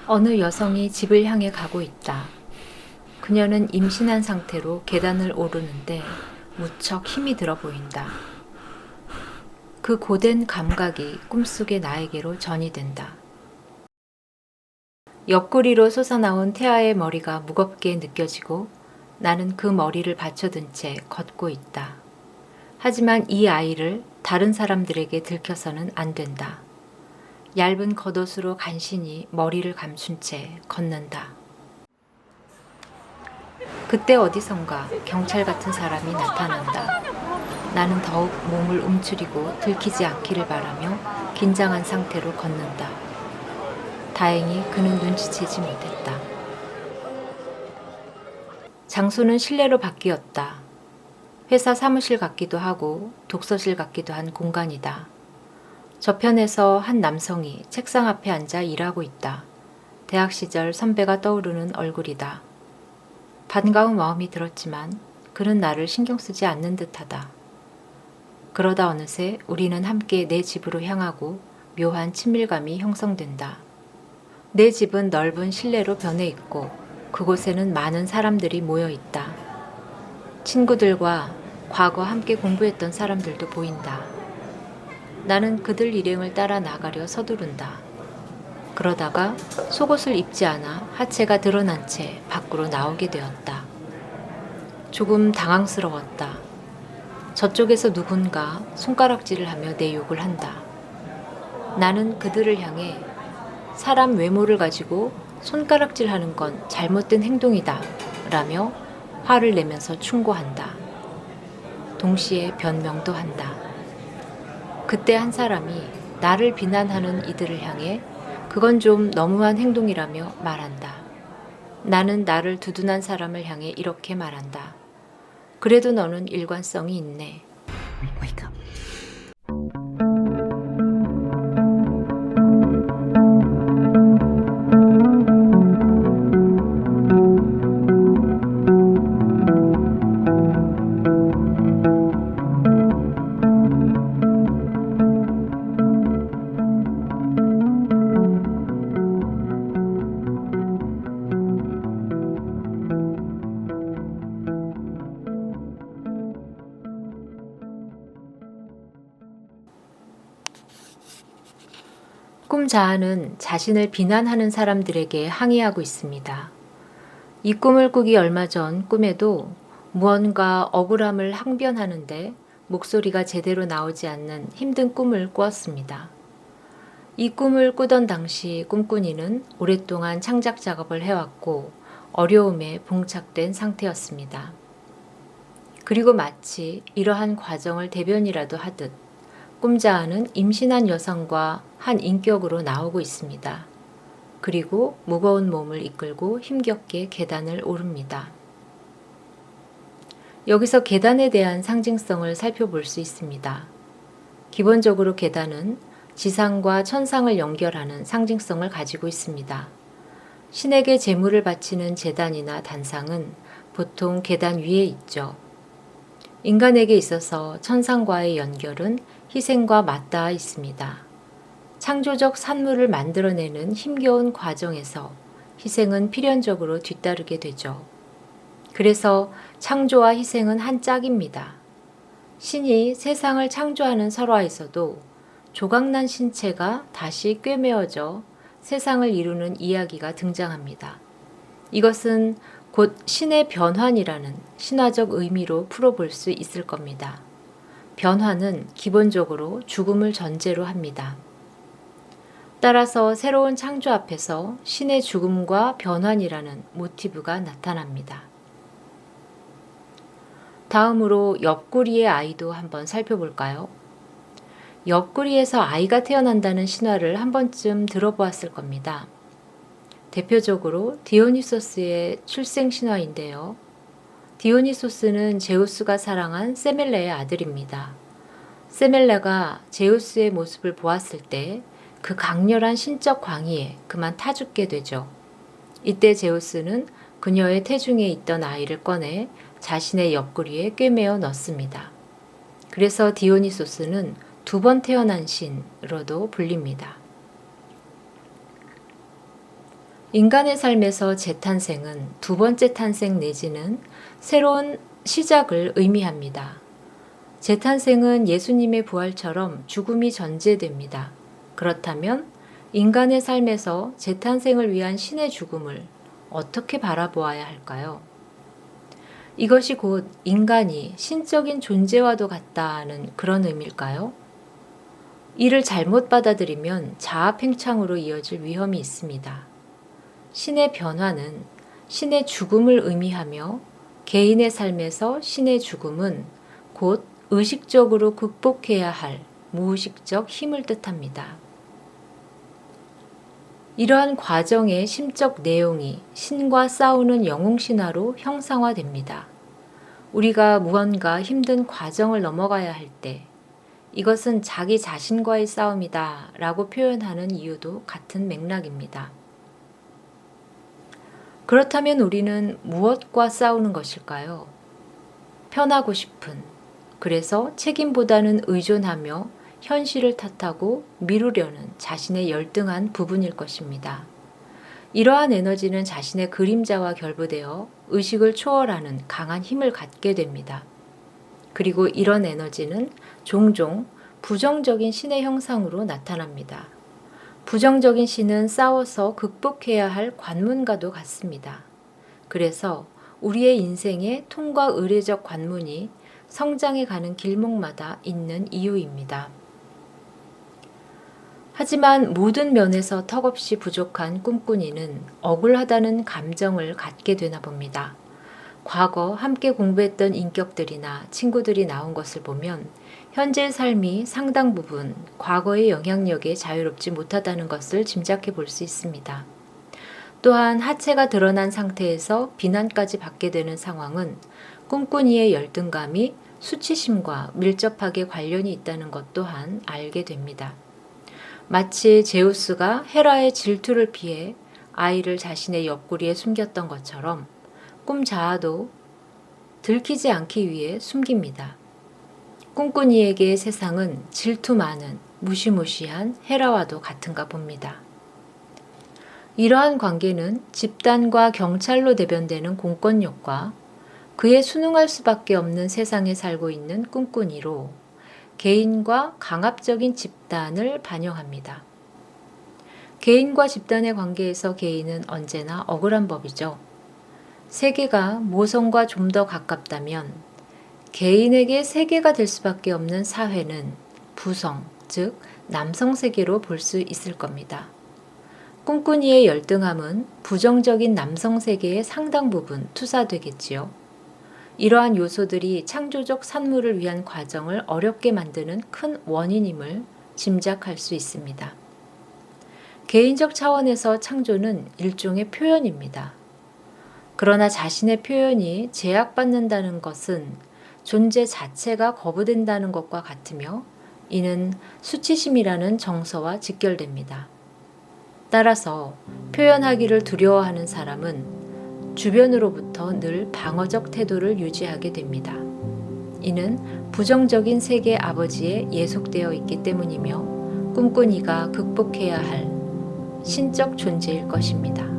어느 여성이 집을 향해 가고 있다. 그녀는 임신한 상태로 계단을 오르는데 무척 힘이 들어 보인다. 그 고된 감각이 꿈속의 나에게로 전이된다. 옆구리로 솟아나온 태아의 머리가 무겁게 느껴지고 나는 그 머리를 받쳐든 채 걷고 있다. 하지만 이 아이를 다른 사람들에게 들켜서는 안 된다. 얇은 겉옷으로 간신히 머리를 감춘 채 걷는다. 그때 어디선가 경찰 같은 사람이 나타난다. 나는 더욱 몸을 움츠리고 들키지 않기를 바라며 긴장한 상태로 걷는다. 다행히 그는 눈치채지 못했다. 장소는 실내로 바뀌었다. 회사 사무실 같기도 하고 독서실 같기도 한 공간이다. 저편에서 한 남성이 책상 앞에 앉아 일하고 있다. 대학 시절 선배가 떠오르는 얼굴이다. 반가운 마음이 들었지만 그는 나를 신경 쓰지 않는 듯하다. 그러다 어느새 우리는 함께 내 집으로 향하고 묘한 친밀감이 형성된다. 내 집은 넓은 실내로 변해 있고 그곳에는 많은 사람들이 모여 있다. 친구들과 과거 함께 공부했던 사람들도 보인다. 나는 그들 일행을 따라 나가려 서두른다. 그러다가 속옷을 입지 않아 하체가 드러난 채 밖으로 나오게 되었다. 조금 당황스러웠다. 저쪽에서 누군가 손가락질을 하며 내 욕을 한다. 나는 그들을 향해 사람 외모를 가지고 손가락질하는 건 잘못된 행동이다 라며 화를 내면서 충고한다. 동시에 변명도 한다. 그때 한 사람이 나를 비난하는 이들을 향해 그건 좀 너무한 행동이라며 말한다. 나는 나를 두둔한 사람을 향해 이렇게 말한다. 그래도 너는 일관성이 있네. Wake up. 꿈 자아는 자신을 비난하는 사람들에게 항의하고 있습니다. 이 꿈을 꾸기 얼마 전 꿈에도 무언가 억울함을 항변하는데 목소리가 제대로 나오지 않는 힘든 꿈을 꾸었습니다. 이 꿈을 꾸던 당시 꿈꾸니는 오랫동안 창작 작업을 해왔고 어려움에 봉착된 상태였습니다. 그리고 마치 이러한 과정을 대변이라도 하듯 꿈자아는 임신한 여성과 한 인격으로 나오고 있습니다. 그리고 무거운 몸을 이끌고 힘겹게 계단을 오릅니다. 여기서 계단에 대한 상징성을 살펴볼 수 있습니다. 기본적으로 계단은 지상과 천상을 연결하는 상징성을 가지고 있습니다. 신에게 제물을 바치는 제단이나 단상은 보통 계단 위에 있죠. 인간에게 있어서 천상과의 연결은 희생과 맞닿아 있습니다. 창조적 산물을 만들어내는 힘겨운 과정에서 희생은 필연적으로 뒤따르게 되죠. 그래서 창조와 희생은 한 짝입니다. 신이 세상을 창조하는 설화에서도 조각난 신체가 다시 꿰매어져 세상을 이루는 이야기가 등장합니다. 이것은 곧 신의 변환이라는 신화적 의미로 풀어볼 수 있을 겁니다. 변화는 기본적으로 죽음을 전제로 합니다. 따라서 새로운 창조 앞에서 신의 죽음과 변환이라는 모티브가 나타납니다. 다음으로 옆구리의 아이도 한번 살펴볼까요? 옆구리에서 아이가 태어난다는 신화를 한 번쯤 들어보았을 겁니다. 대표적으로 디오니소스의 출생 신화인데요. 디오니소스는 제우스가 사랑한 세멜레의 아들입니다. 세멜레가 제우스의 모습을 보았을 때 그 강렬한 신적 광희에 그만 타죽게 되죠. 이때 제우스는 그녀의 태중에 있던 아이를 꺼내 자신의 옆구리에 꿰매어 넣습니다. 그래서 디오니소스는 2번 태어난 신으로도 불립니다. 인간의 삶에서 재탄생은 두 번째 탄생 내지는 새로운 시작을 의미합니다. 재탄생은 예수님의 부활처럼 죽음이 전제됩니다. 그렇다면 인간의 삶에서 재탄생을 위한 신의 죽음을 어떻게 바라보아야 할까요? 이것이 곧 인간이 신적인 존재와도 같다는 그런 의미일까요? 이를 잘못 받아들이면 자아팽창으로 이어질 위험이 있습니다. 신의 변화는 신의 죽음을 의미하며 개인의 삶에서 신의 죽음은 곧 의식적으로 극복해야 할 무의식적 힘을 뜻합니다. 이러한 과정의 심적 내용이 신과 싸우는 영웅신화로 형상화됩니다. 우리가 무언가 힘든 과정을 넘어가야 할 때 이것은 자기 자신과의 싸움이다 라고 표현하는 이유도 같은 맥락입니다. 그렇다면 우리는 무엇과 싸우는 것일까요? 편하고 싶은, 그래서 책임보다는 의존하며 현실을 탓하고 미루려는 자신의 열등한 부분일 것입니다. 이러한 에너지는 자신의 그림자와 결부되어 의식을 초월하는 강한 힘을 갖게 됩니다. 그리고 이런 에너지는 종종 부정적인 신의 형상으로 나타납니다. 부정적인 신은 싸워서 극복해야 할 관문과도 같습니다. 그래서 우리의 인생의 통과 의례적 관문이 성장해 가는 길목마다 있는 이유입니다. 하지만 모든 면에서 턱없이 부족한 꿈꾸니는 억울하다는 감정을 갖게 되나 봅니다. 과거 함께 공부했던 인격들이나 친구들이 나온 것을 보면 현재의 삶이 상당 부분 과거의 영향력에 자유롭지 못하다는 것을 짐작해 볼 수 있습니다. 또한 하체가 드러난 상태에서 비난까지 받게 되는 상황은 꿈꾸니의 열등감이 수치심과 밀접하게 관련이 있다는 것 또한 알게 됩니다. 마치 제우스가 헤라의 질투를 피해 아이를 자신의 옆구리에 숨겼던 것처럼 꿈자아도 들키지 않기 위해 숨깁니다. 꿈꾸니에게 세상은 질투 많은 무시무시한 헤라와도 같은가 봅니다. 이러한 관계는 집단과 경찰로 대변되는 공권력과 그에 순응할 수밖에 없는 세상에 살고 있는 꿈꾸니로 개인과 강압적인 집단을 반영합니다. 개인과 집단의 관계에서 개인은 언제나 억울한 법이죠. 세계가 모성과 좀 더 가깝다면 개인에게 세계가 될 수밖에 없는 사회는 부성, 즉 남성 세계로 볼 수 있을 겁니다. 꿈꾸니의 열등함은 부정적인 남성 세계의 상당 부분 투사되겠지요. 이러한 요소들이 창조적 산물을 위한 과정을 어렵게 만드는 큰 원인임을 짐작할 수 있습니다. 개인적 차원에서 창조는 일종의 표현입니다. 그러나 자신의 표현이 제약받는다는 것은 존재 자체가 거부된다는 것과 같으며 이는 수치심이라는 정서와 직결됩니다. 따라서 표현하기를 두려워하는 사람은 주변으로부터 늘 방어적 태도를 유지하게 됩니다. 이는 부정적인 세계 아버지에 예속되어 있기 때문이며 꿈꾸니가 극복해야 할 신적 존재일 것입니다.